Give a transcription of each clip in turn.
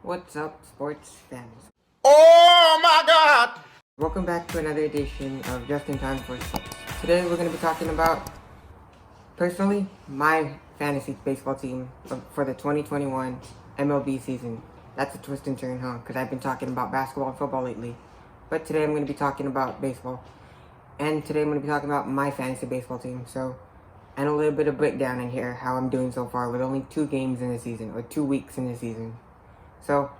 What's up, sports fans? Oh my God! Welcome back to another edition of Just in Time for Sports. Today we're going to be talking about, personally, my fantasy baseball team for the 2021 MLB season. That's a twist and turn, huh? Because I've been talking about basketball and football lately. But today I'm going to be talking about baseball. And today I'm going to be talking about my fantasy baseball team. And a little bit of breakdown in here, how I'm doing so far with only 2 games in the season, or 2 weeks in the season. So,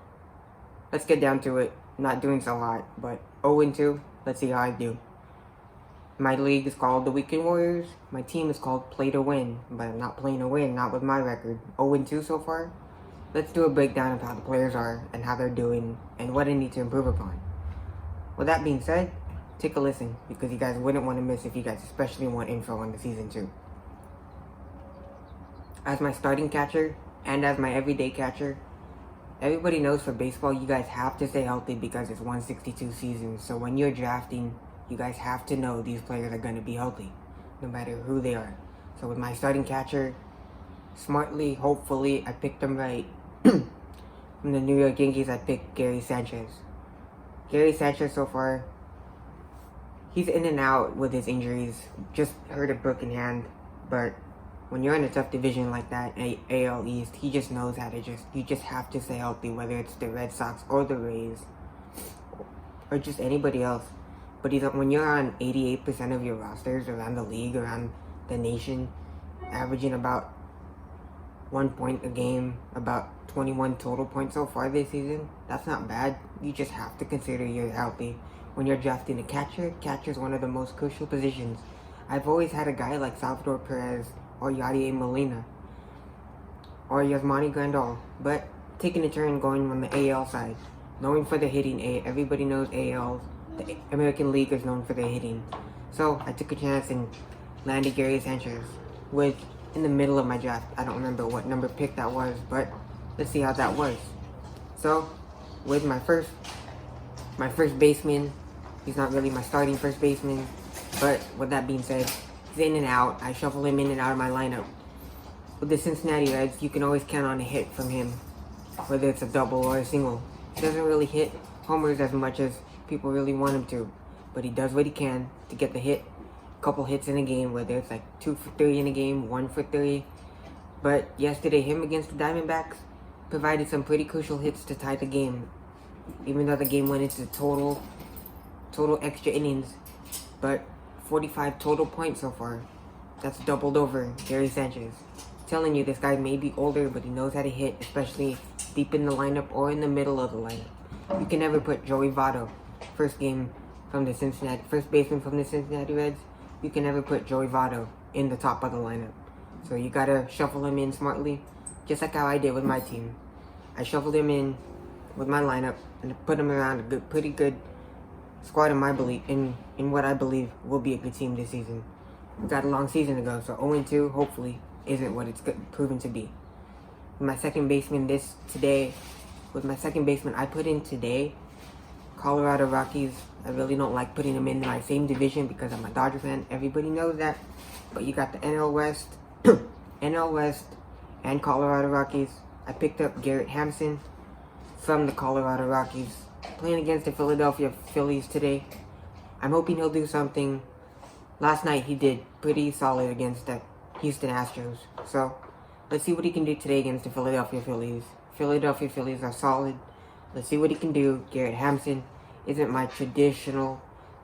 let's get down to it. I'm not doing so hot, but 0-2. Let's see how I do. My league is called the Weekend Warriors. My team is called Play to Win, but I'm not playing to win, not with my record. 0-2 so far. Let's do a breakdown of how the players are and how they're doing and what I need to improve upon. With that being said, take a listen because you guys wouldn't want to miss if you guys especially want info on the season 2. As my starting catcher and as my everyday catcher, everybody knows for baseball, you guys have to stay healthy because it's 162 seasons. So when you're drafting, you guys have to know these players are going to be healthy, no matter who they are. So with my starting catcher, smartly, hopefully, I picked them right. From the New York Yankees, I picked Gary Sanchez. Gary Sanchez so far, he's in and out with his injuries. Just hurt a broken hand, but when you're in a tough division like that, AL East, he just knows how to you just have to stay healthy, whether it's the Red Sox or the Rays, or just anybody else. But when you're on 88% of your rosters around the league, around the nation, averaging about 1 point a game, about 21 total points so far this season, that's not bad. You just have to consider you're healthy. When you're drafting a catcher is one of the most crucial positions. I've always had a guy like Salvador Perez, or Yadier Molina, or Yasmani Grandal, but taking a turn going on the AL side. Knowing for the hitting, everybody knows AL, the American League is known for their hitting. So I took a chance and landed Gary Sanchez in the middle of my draft. I don't remember what number pick that was, but let's see how that was. So with my first baseman, he's not really my starting first baseman, but with that being said, he's in and out. I shuffle him in and out of my lineup. With the Cincinnati Reds, you can always count on a hit from him, whether it's a double or a single. He doesn't really hit homers as much as people really want him to, but he does what he can to get the hit. A couple hits in a game, whether it's like 2 for 3 in a game, 1 for 3. But yesterday, him against the Diamondbacks provided some pretty crucial hits to tie the game, even though the game went into total extra innings. But 45 total points so far. That's doubled over Gary Sanchez. Telling you, this guy may be older, but he knows how to hit, especially deep in the lineup or in the middle of the lineup. You can never put Joey Votto, first baseman from the Cincinnati Reds. You can never put Joey Votto in the top of the lineup. So you gotta shuffle him in smartly, just like how I did with my team. I shuffled him in with my lineup and put him around a pretty good squad in what I believe will be a good team this season. We got a long season to go, so 0-2 hopefully isn't what it's proven to be. With my second baseman I put in today Colorado Rockies. I really don't like putting them in my same division because I'm a Dodger fan. Everybody knows that. But you got the NL West, NL West, and Colorado Rockies. I picked up Garrett Hamson from the Colorado Rockies, playing against the Philadelphia Phillies today. I'm hoping he'll do something. Last night he did pretty solid against the Houston Astros. So let's see what he can do today against the Philadelphia Phillies. Philadelphia Phillies are solid. Let's see what he can do. Garrett Hamson isn't my traditional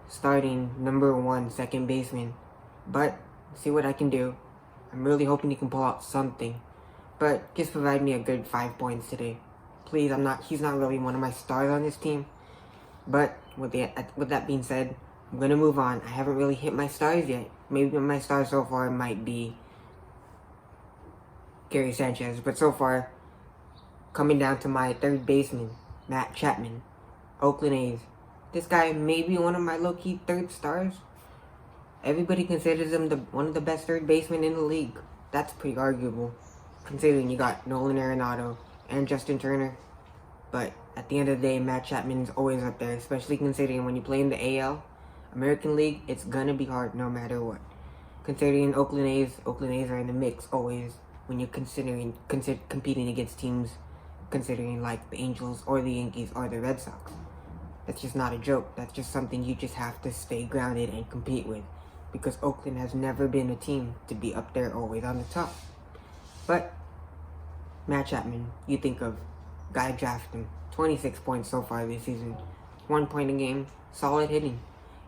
starting number 1 second baseman, but see what I can do. I'm really hoping he can pull out something. But just provide me a good 5 points today. Please, he's not really one of my stars on this team. But with that being said, I'm going to move on. I haven't really hit my stars yet. Maybe my stars so far might be Gary Sanchez. But so far, coming down to my third baseman, Matt Chapman, Oakland A's. This guy may be one of my low-key third stars. Everybody considers him one of the best third basemen in the league. That's pretty arguable, considering you got Nolan Arenado and Justin Turner. But at the end of the day, Matt Chapman is always up there, especially considering when you play in the AL, American League, it's gonna be hard no matter what. Considering Oakland A's are in the mix always when you're competing against teams considering like the Angels or the Yankees or the Red Sox. That's just not a joke. That's just something you just have to stay grounded and compete with, because Oakland has never been a team to be up there always on the top. But Matt Chapman, you think of, guy drafted him, 26 points so far this season, 1 point a game, solid hitting,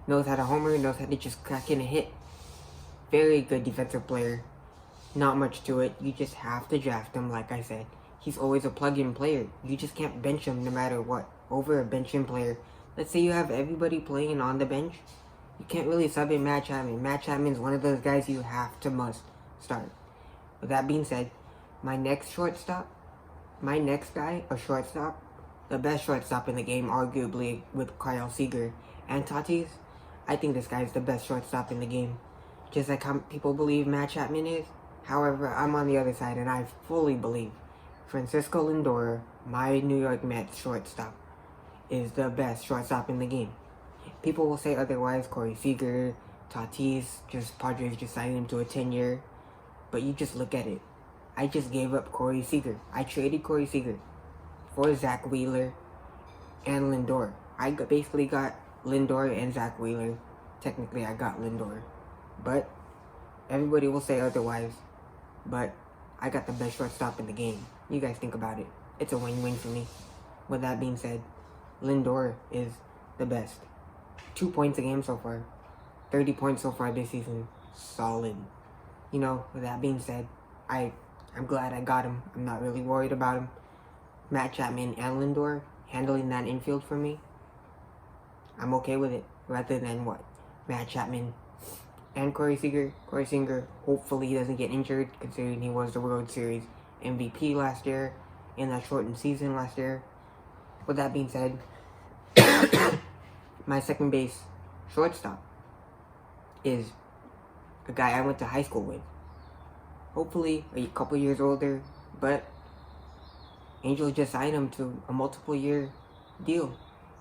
knows how to homer, knows how to just crack in a hit. Very good defensive player. Not much to it. You just have to draft him, like I said. He's always a plug-in player. You just can't bench him no matter what. Over a bench-in player. Let's say you have everybody playing on the bench. You can't really sub in Matt Chapman. Matt Chapman's one of those guys you have to must start. With that being said, my next guy, a shortstop, the best shortstop in the game, arguably with Kyle Seager and Tatis, I think this guy is the best shortstop in the game. Just like how people believe Matt Chapman is. However, I'm on the other side, and I fully believe Francisco Lindor, my New York Mets shortstop, is the best shortstop in the game. People will say otherwise. Corey Seager, Tatis, Padres just signed him to a 10-year. But you just look at it. I just gave up Corey Seager. I traded Corey Seager for Zach Wheeler and Lindor. I basically got Lindor and Zach Wheeler. Technically, I got Lindor. But everybody will say otherwise. But I got the best shortstop in the game. You guys think about it. It's a win-win for me. With that being said, Lindor is the best. 2 points a game so far. 30 points so far this season. Solid. You know, with that being said, I'm glad I got him. I'm not really worried about him. Matt Chapman and Lindor handling that infield for me, I'm okay with it. Rather than what? Matt Chapman and Corey Seager. Corey Seager hopefully doesn't get injured, considering he was the World Series MVP last year in that shortened season last year. With that being said, my second base shortstop is a guy I went to high school with. Hopefully a couple years older, but Angels just signed him to a multiple-year deal.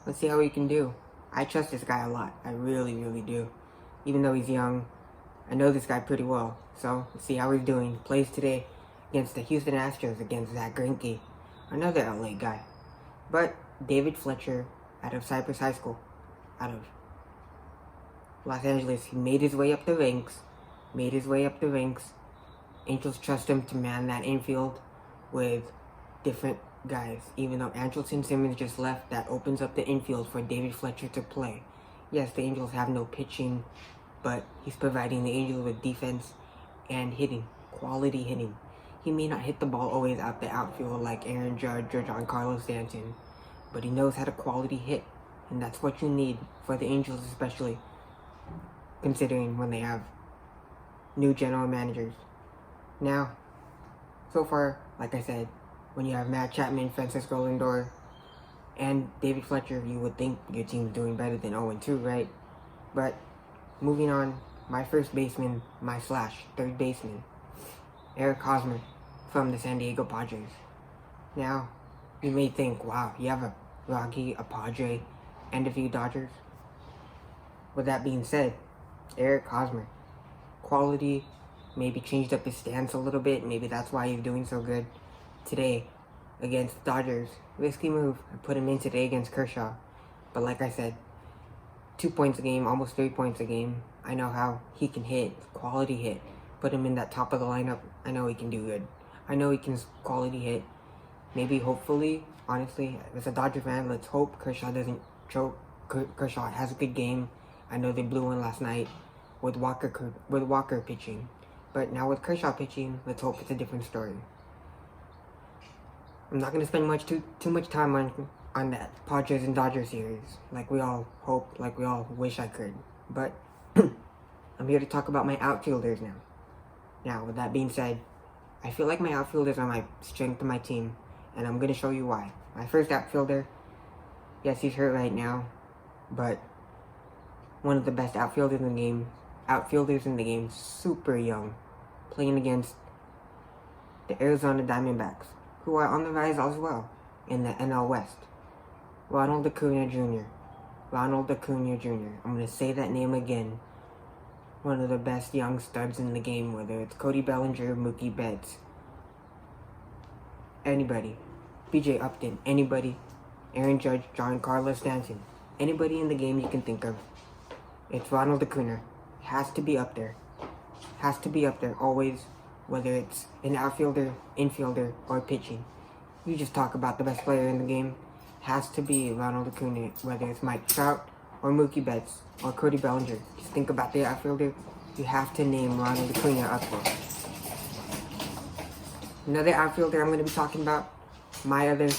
Let's see how he can do. I trust this guy a lot. I really, really do. Even though he's young, I know this guy pretty well. So, let's see how he's doing. Plays today against the Houston Astros against Zach Greinke, another LA guy. But David Fletcher, out of Cypress High School, out of Los Angeles, he made his way up the ranks. Angels trust him to man that infield with different guys. Even though Andrelton Simmons just left, that opens up the infield for David Fletcher to play. Yes, the Angels have no pitching, but he's providing the Angels with defense and hitting, quality hitting. He may not hit the ball always out the outfield like Aaron Judge or Giancarlo Stanton, but he knows how to quality hit, and that's what you need for the Angels, especially considering when they have new general managers. Now, so far, like I said, when you have Matt Chapman, Francisco Lindor, and David Fletcher, you would think your team's doing better than 0-2, right? But moving on, my first baseman, my third baseman, Eric Cosman from the San Diego Padres. Now, you may think, wow, you have a Rocky, a Padre, and a few Dodgers. With that being said, Eric Cosman, quality, maybe changed up his stance a little bit. Maybe that's why he's doing so good today against the Dodgers. Risky move. I put him in today against Kershaw. But like I said, 2 points a game, almost 3 points a game. I know how he can hit, quality hit. Put him in that top of the lineup. I know he can do good. I know he can quality hit. Maybe, hopefully, honestly, as a Dodger fan, let's hope Kershaw doesn't choke. Kershaw has a good game. I know they blew one last night with Walker pitching. But now with Kershaw pitching, let's hope it's a different story. I'm not going to spend too much time on that Padres and Dodgers series, like we all hope, like we all wish I could. But I'm here to talk about my outfielders now. Now, with that being said, I feel like my outfielders are my strength of my team, and I'm going to show you why. My first outfielder, yes, he's hurt right now, but one of the best outfielders in the game, super young, playing against the Arizona Diamondbacks, who are on the rise as well in the NL West. Ronald Acuna Jr. I'm going to say that name again. One of the best young studs in the game, whether it's Cody Bellinger, Mookie Betts, anybody. BJ Upton, anybody, Aaron Judge, Giancarlo Stanton, anybody in the game you can think of. It's Ronald Acuna. Has to be up there. Has to be up there always, whether it's an outfielder, infielder, or pitching. You just talk about the best player in the game. Has to be Ronald Acuna, whether it's Mike Trout or Mookie Betts or Cody Bellinger. Just think about the outfielder. You have to name Ronald Acuna up there. Another outfielder I'm going to be talking about, my other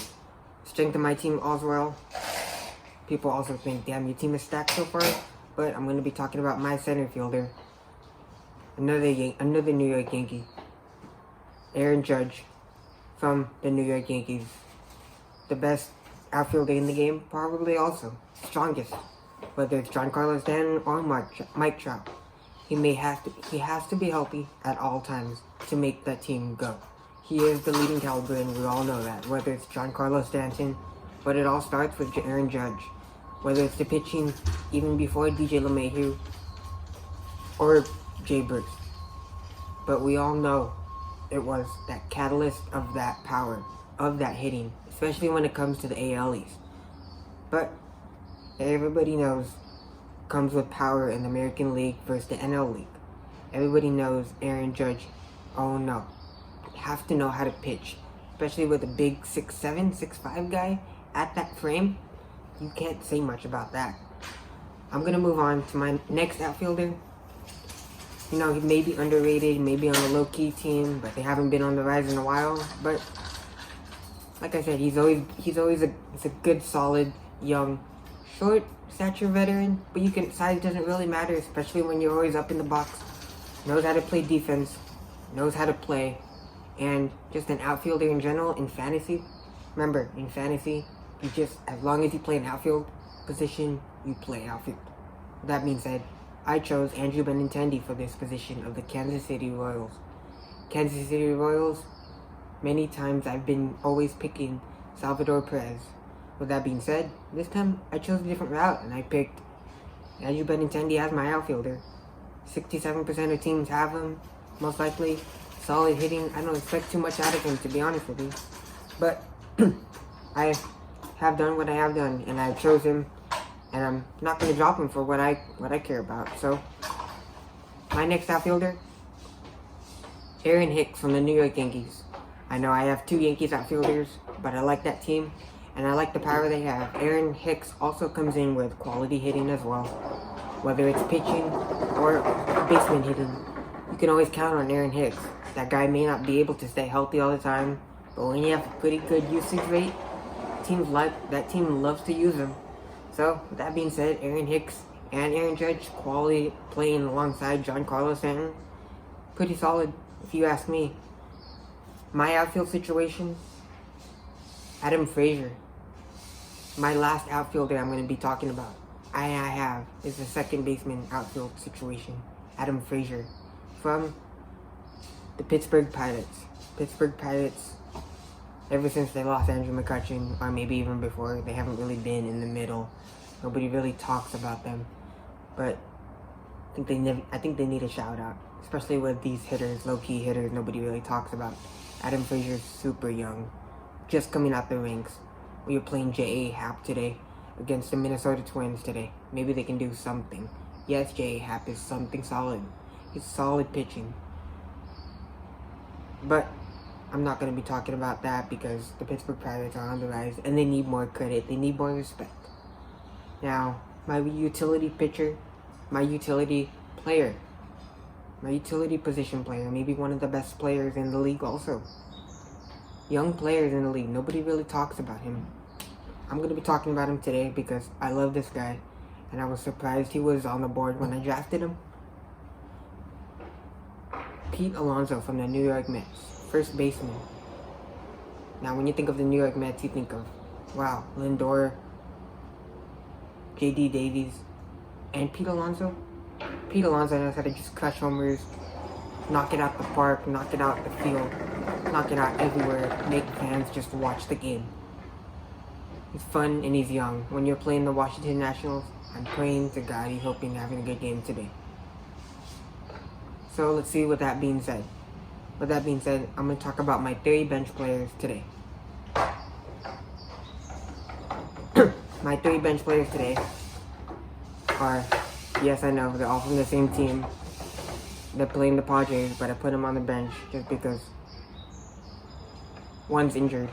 strength of my team as well. People also think, damn, your team is stacked so far. But I'm going to be talking about my center fielder. Another New York Yankee. Aaron Judge from the New York Yankees. The best outfielder in the game, probably also. Strongest. Whether it's Giancarlo Stanton or Mike Trout. He has to be healthy at all times to make that team go. He is the leading caliber, and we all know that. Whether it's Giancarlo Stanton, but it all starts with Aaron Judge. Whether it's the pitching, even before DJ LeMahieu or Jay Bruce. But we all know it was that catalyst of that power, of that hitting, especially when it comes to the AL East. But everybody knows comes with power in the American League versus the NL League. Everybody knows Aaron Judge, oh no, have to know how to pitch, especially with a big 6'7", 6'5" guy at that frame. You can't say much about that. I'm going to move on to my next outfielder. You know, he may be underrated, maybe on a low-key team, but they haven't been on the rise in a while. But like I said, he's always a good, solid, young, short stature veteran. But size doesn't really matter, especially when you're always up in the box. Knows how to play defense, knows how to play, and just an outfielder in general in fantasy. Remember, in fantasy, as long as you play an outfield position, you play outfield. That being said, I chose Andrew Benintendi for this position of the Kansas City Royals. Kansas City Royals, many times I've been always picking Salvador Perez. With that being said, this time I chose a different route and I picked Andrew Benintendi as my outfielder. 67% of teams have him, most likely. Solid hitting. I don't expect too much out of him, to be honest with you. But I have done what I have done, and I chose him, and I'm not going to drop him for what I care about. So, my next outfielder, Aaron Hicks from the New York Yankees. I know I have 2 Yankees outfielders, but I like that team, and I like the power they have. Aaron Hicks also comes in with quality hitting as well. Whether it's pitching or basement hitting, you can always count on Aaron Hicks. That guy may not be able to stay healthy all the time, but when you have a pretty good usage rate, that team loves to use him. So, with that being said, Aaron Hicks and Aaron Judge, quality playing alongside Giancarlo Stanton, pretty solid, if you ask me. My outfield situation, Adam Fraser. My last outfielder I'm going to be talking about, I have, is the second baseman outfield situation, Adam Fraser, from the Pittsburgh Pirates. Pittsburgh Pirates, ever since they lost Andrew McCutchen, or maybe even before, they haven't really been in the middle. Nobody really talks about them. But I think they need a shout out, especially with these hitters, low-key hitters nobody really talks about. Adam Fraser's super young, just coming out the ranks. We were playing J.A. Happ today against the Minnesota Twins today. Maybe they can do something. Yes, J.A. Happ is something solid. He's solid pitching. But I'm not going to be talking about that because the Pittsburgh Pirates are on the rise and they need more credit. They need more respect. Now, my utility pitcher, my utility player, my utility position player, maybe one of the best players in the league also. Young players in the league, nobody really talks about him. I'm going to be talking about him today because I love this guy and I was surprised he was on the board when I drafted him. Pete Alonso from the New York Mets, first baseman. Now, when you think of the New York Mets, you think of, wow, Lindor, J.D. Davies, and Pete Alonso. Pete Alonso knows how to just crush homers, knock it out the park, knock it out the field, knock it out everywhere, make fans just watch the game. He's fun and he's young. When you're playing the Washington Nationals, I'm praying to God he's hoping you're having a good game today. So let's see with that being said. With that being said, I'm going to talk about my 3 bench players today. My 3 bench players today are, yes, I know, they're all from the same team. They're playing the Padres, but I put them on the bench just because one's injured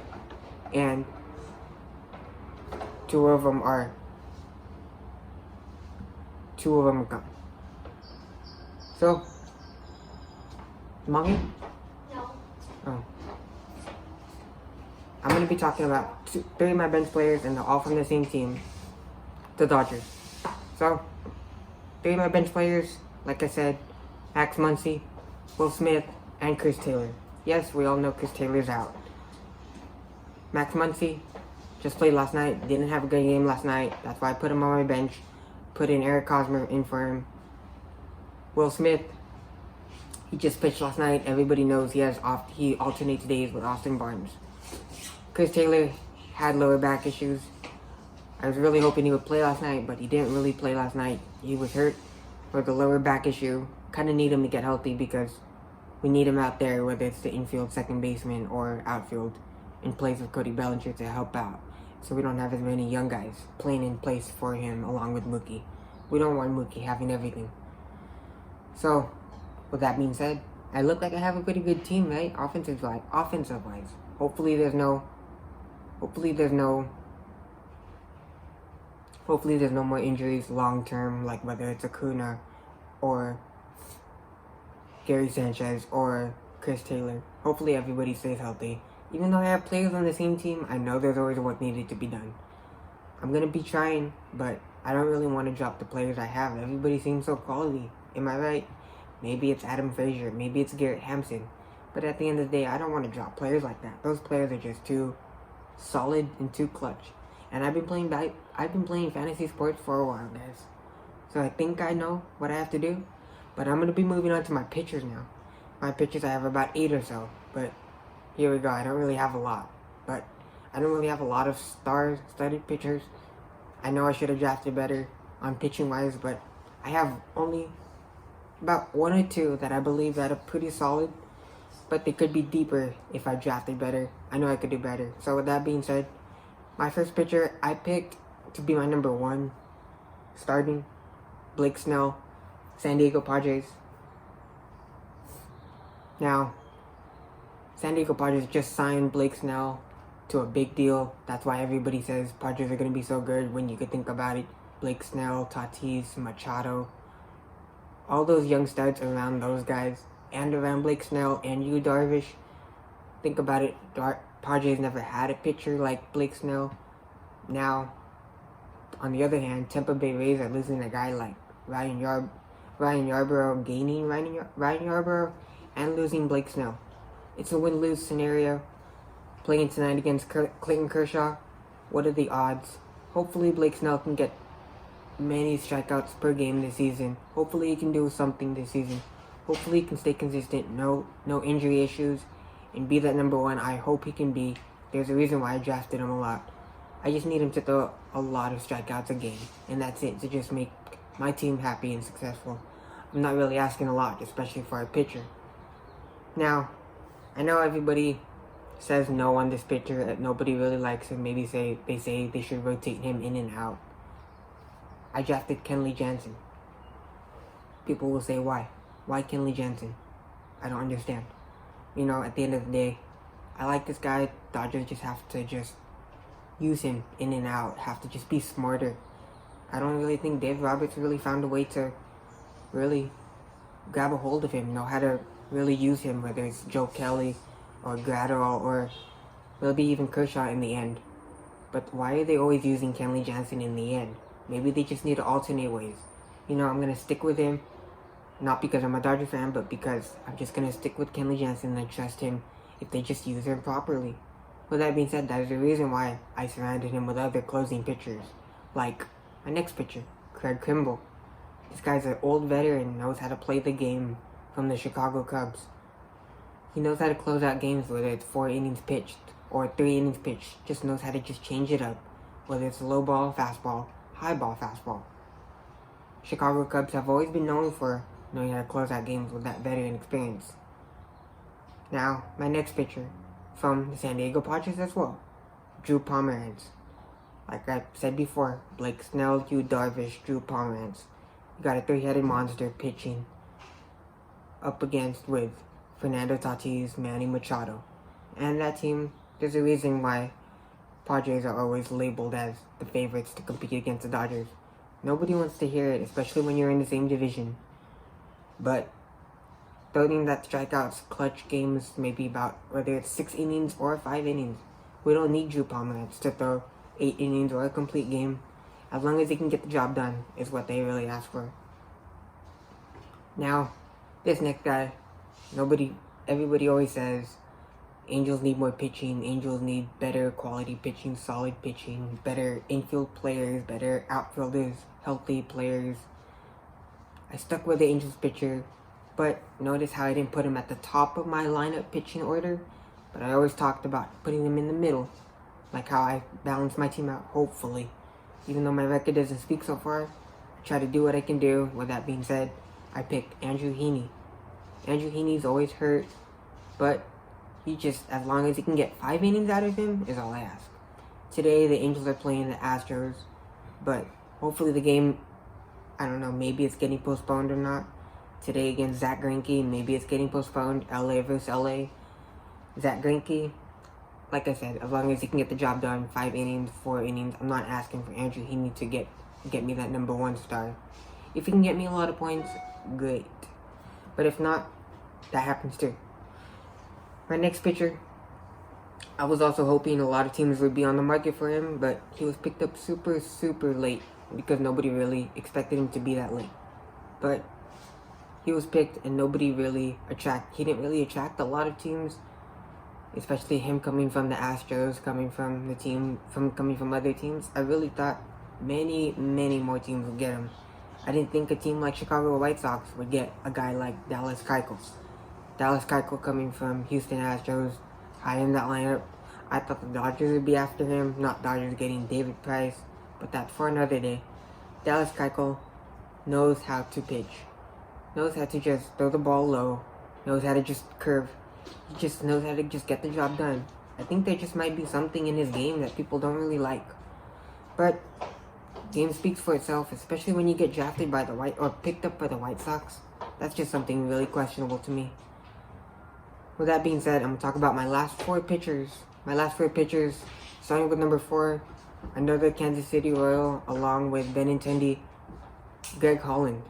and 2 of them are gone. So, Mommy? No. Oh. I'm going to be talking about 3 of my bench players, and they're all from the same team, the Dodgers. So, 3 of my bench players, like I said, Max Muncy, Will Smith, and Chris Taylor. Yes, we all know Chris Taylor's out. Max Muncy just played last night, didn't have a good game last night. That's why I put him on my bench. Put in Eric Cosman in for him. Will Smith, he just pitched last night. Everybody knows he alternates days with Austin Barnes. Chris Taylor had lower back issues. I was really hoping he would play last night, but he didn't really play last night. He was hurt with the lower back issue. Kind of need him to get healthy because we need him out there, whether it's the infield second baseman or outfield, in place of Cody Bellinger to help out. So we don't have as many young guys playing in place for him along with Mookie. We don't want Mookie having everything. So, with that being said, I look like I have a pretty good team, right? Offensive wise. Hopefully there's no more injuries long term, like whether it's Acuna or Gary Sanchez or Chris Taylor. Hopefully everybody stays healthy. Even though I have players on the same team, I know there's always work needed to be done. I'm going to be trying, but I don't really want to drop the players I have. Everybody seems so quality. Am I right? Maybe it's Adam Fraser. Maybe it's Garrett Hamson. But at the end of the day, I don't want to drop players like that. Those players are just too solid and too clutch. And I've been playing fantasy sports for a while, guys. So I think I know what I have to do. But I'm going to be moving on to my pitchers now. My pitchers, I have about 8 or so. But here we go. I don't really have a lot. But I don't really have a lot of star-studded pitchers. I know I should have drafted better on pitching-wise, but I have only about 1 or 2 that I believe that are pretty solid. But they could be deeper if I drafted better. I know I could do better. So with that being said, my first pitcher I picked to be my number 1 starting, Blake Snell, San Diego Padres. Now, San Diego Padres just signed Blake Snell to a big deal. That's why everybody says Padres are going to be so good when you could think about it. Blake Snell, Tatis, Machado, all those young studs around those guys, and around Blake Snell and Yu Darvish. Think about it. Padres never had a pitcher like Blake Snell. Now, on the other hand, Tampa Bay Rays are losing a guy like Ryan Yarborough, gaining Ryan Yarborough, and losing Blake Snell. It's a win-lose scenario. Playing tonight against Clayton Kershaw. What are the odds? Hopefully Blake Snell can get many strikeouts per game this season. Hopefully he can do something this season. Hopefully he can stay consistent, no injury issues, and be that number 1 I hope he can be. There's a reason why I drafted him a lot. I just need him to throw a lot of strikeouts a game, and that's it, to just make my team happy and successful. I'm not really asking a lot, especially for a pitcher. Now, I know everybody says no on this pitcher, that nobody really likes him. Maybe they say they should rotate him in and out. I drafted Kenley Jansen. People will say, why? Why Kenley Jansen? I don't understand. At the end of the day, I like this guy. Dodgers just have to use him in and out. Have to just be smarter. I don't really think Dave Roberts really found a way to really grab a hold of him. Know how to really use him, whether it's Joe Kelly or Gratterall or maybe even Kershaw in the end. But why are they always using Kenley Jansen in the end? Maybe they just need to alternate ways. I'm going to stick with him. Not because I'm a Dodger fan, but because I'm just going to stick with Kenley Jansen and trust him if they just use him properly. With that being said, that is the reason why I surrounded him with other closing pitchers. Like my next pitcher, Craig Crumble. This guy's an old veteran, knows how to play the game from the Chicago Cubs. He knows how to close out games, whether it's 4 innings pitched or 3 innings pitched. Just knows how to just change it up, whether it's low ball, fastball, high ball, fastball. Chicago Cubs have always been known for knowing how to close out games with that veteran experience. Now, my next pitcher from the San Diego Padres as well, Drew Pomeranz. Like I said before, Blake Snell, Yu Darvish, Drew Pomeranz. You got a three-headed monster pitching up against with Fernando Tatis, Manny Machado. And that team, there's a reason why Padres are always labeled as the favorites to compete against the Dodgers. Nobody wants to hear it, especially when you're in the same division. But throwing that strikeouts, clutch games, maybe about whether it's 6 innings or 5 innings. We don't need Drew Pomeranz to throw 8 innings or a complete game. As long as he can get the job done is what they really ask for. Now, this next guy, everybody always says, Angels need more pitching, Angels need better quality pitching, solid pitching, better infield players, better outfielders, healthy players. I stuck with the Angels pitcher, but notice how I didn't put him at the top of my lineup pitching order, but I always talked about putting him in the middle, like how I balance my team out, hopefully. Even though my record doesn't speak so far, I try to do what I can do. With that being said, I picked Andrew Heaney. Andrew Heaney's always hurt, but he just, as long as he can get 5 innings out of him, is all I ask. Today, the Angels are playing the Astros, but hopefully the game, I don't know, maybe it's getting postponed or not. Today against Zach Greinke, maybe it's getting postponed. LA versus LA. Zach Greinke, like I said, as long as he can get the job done, 5 innings, 4 innings, I'm not asking for Andrew Heaney to get me that number 1 star. If he can get me a lot of points, great. But if not, that happens too. My next pitcher, I was also hoping a lot of teams would be on the market for him, but he was picked up super, super late because nobody really expected him to be that late. But he was picked and he didn't really attract a lot of teams, especially him coming from the Astros, coming from other teams. I really thought many, many more teams would get him. I didn't think a team like Chicago White Sox would get a guy like Dallas Keuchel. Dallas Keuchel coming from Houston Astros, high in that lineup. I thought the Dodgers would be after him, not Dodgers getting David Price, but that's for another day. Dallas Keuchel knows how to pitch, knows how to just throw the ball low, knows how to just curve. He just knows how to just get the job done. I think there just might be something in his game that people don't really like. But game speaks for itself, especially when you get drafted by picked up by the White Sox. That's just something really questionable to me. With that being said, I'm going to talk about my last 4 pitchers. My last 4 pitchers, starting with number 4, another Kansas City Royal, along with Benintendi, Greg Holland.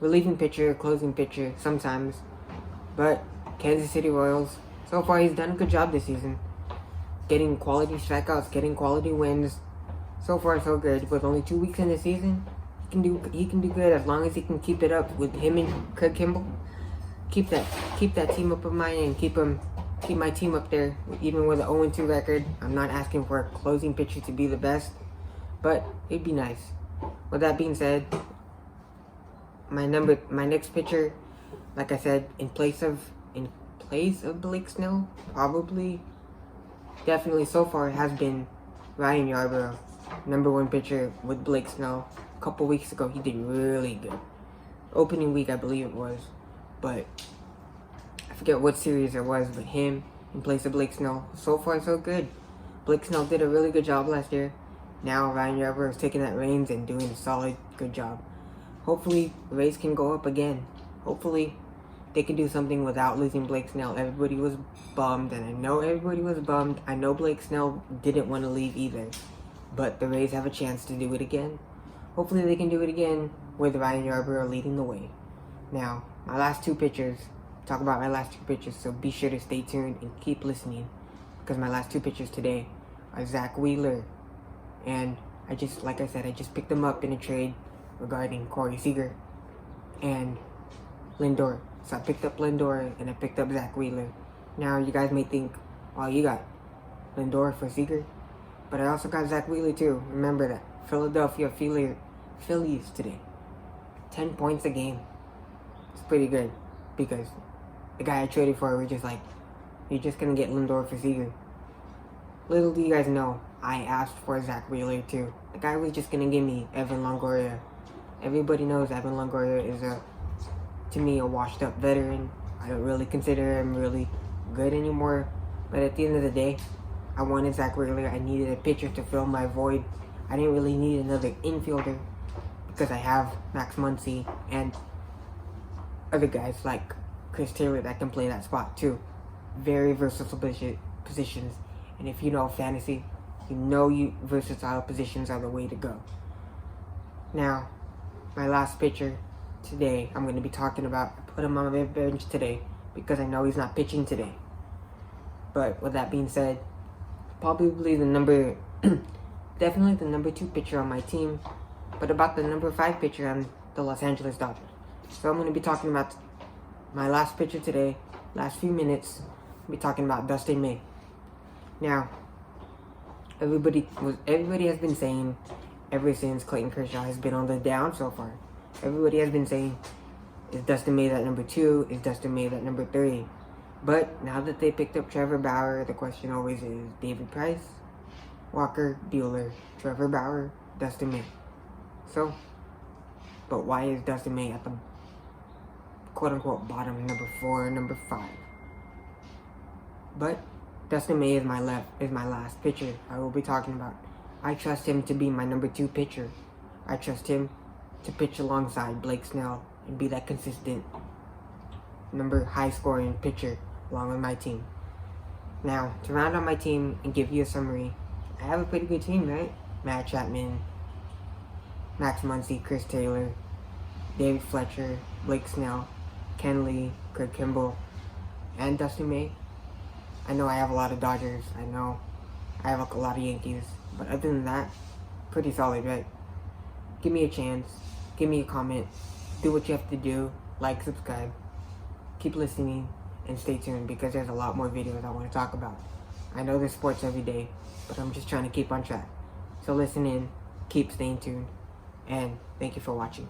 Relieving pitcher, closing pitcher, sometimes. But Kansas City Royals, so far he's done a good job this season. Getting quality strikeouts, getting quality wins. So far so good. With only 2 weeks in the season, he can do good as long as he can keep it up with him and Craig Kimbrell. Keep that team up of mine and keep my team up there, even with an 0-2 record. I'm not asking for a closing pitcher to be the best, but it'd be nice. With that being said, my next pitcher, like I said, in place of Blake Snell, definitely so far has been Ryan Yarborough, number 1 pitcher with Blake Snell. A couple weeks ago, he did really good. Opening week, I believe it was. But I forget what series it was, but him in place of Blake Snell. So far, so good. Blake Snell did a really good job last year. Now Ryan Yarborough is taking that reins and doing a solid, good job. Hopefully, the Rays can go up again. Hopefully, they can do something without losing Blake Snell. Everybody was bummed, and I know everybody was bummed. I know Blake Snell didn't want to leave either. But the Rays have a chance to do it again. Hopefully, they can do it again with Ryan Yarborough leading the way. Now, my last 2 pitchers, talk about my last 2 pitchers, so be sure to stay tuned and keep listening, because my last 2 pitchers today are Zach Wheeler, and I just picked them up in a trade regarding Corey Seager and Lindor. So I picked up Lindor and I picked up Zach Wheeler. Now you guys may think, well, you got Lindor for Seager, but I also got Zach Wheeler too. Remember that. Philadelphia Phillies today. 10 points a game. It's pretty good, because the guy I traded for, we're just like, you're just going to get Lindor for Seager. Little do you guys know, I asked for Zach Wheeler too. The guy was just going to give me Evan Longoria. Everybody knows Evan Longoria is to me, a washed up veteran. I don't really consider him really good anymore. But at the end of the day, I wanted Zach Wheeler. I needed a pitcher to fill my void. I didn't really need another infielder because I have Max Muncy and other guys like Chris Taylor that can play that spot too. Very versatile positions. And if you know fantasy, you know versatile positions are the way to go. Now, my last pitcher today, I'm going to be talking about. I put him on my bench today because I know he's not pitching today. But with that being said, probably definitely the number 2 pitcher on my team, but about the number 5 pitcher on the Los Angeles Dodgers. So I'm going to be talking about my last pitcher today, last few minutes. I'll be talking about Dustin May. Now, everybody has been saying ever since Clayton Kershaw has been on the down so far. Everybody has been saying, is Dustin May that number 2? Is Dustin May that number 3? But now that they picked up Trevor Bauer, the question always is David Price, Walker Buehler, Trevor Bauer, Dustin May. So, but why is Dustin May at the quote-unquote bottom, number 4, number 5? But Dustin May is my last pitcher I will be talking about. I trust him to be my number 2 pitcher. I trust him to pitch alongside Blake Snell and be that consistent high-scoring pitcher along with my team. Now, to round out my team and give you a summary, I have a pretty good team, right? Matt Chapman, Max Muncy, Chris Taylor, David Fletcher, Blake Snell, Ken Lee, Craig Kimbrell, and Dustin May. I know I have a lot of Dodgers. I know I have a lot of Yankees. But other than that, pretty solid, right? Give me a chance. Give me a comment. Do what you have to do. Like, subscribe. Keep listening and stay tuned because there's a lot more videos I want to talk about. I know there's sports every day, but I'm just trying to keep on track. So listen in, keep staying tuned, and thank you for watching.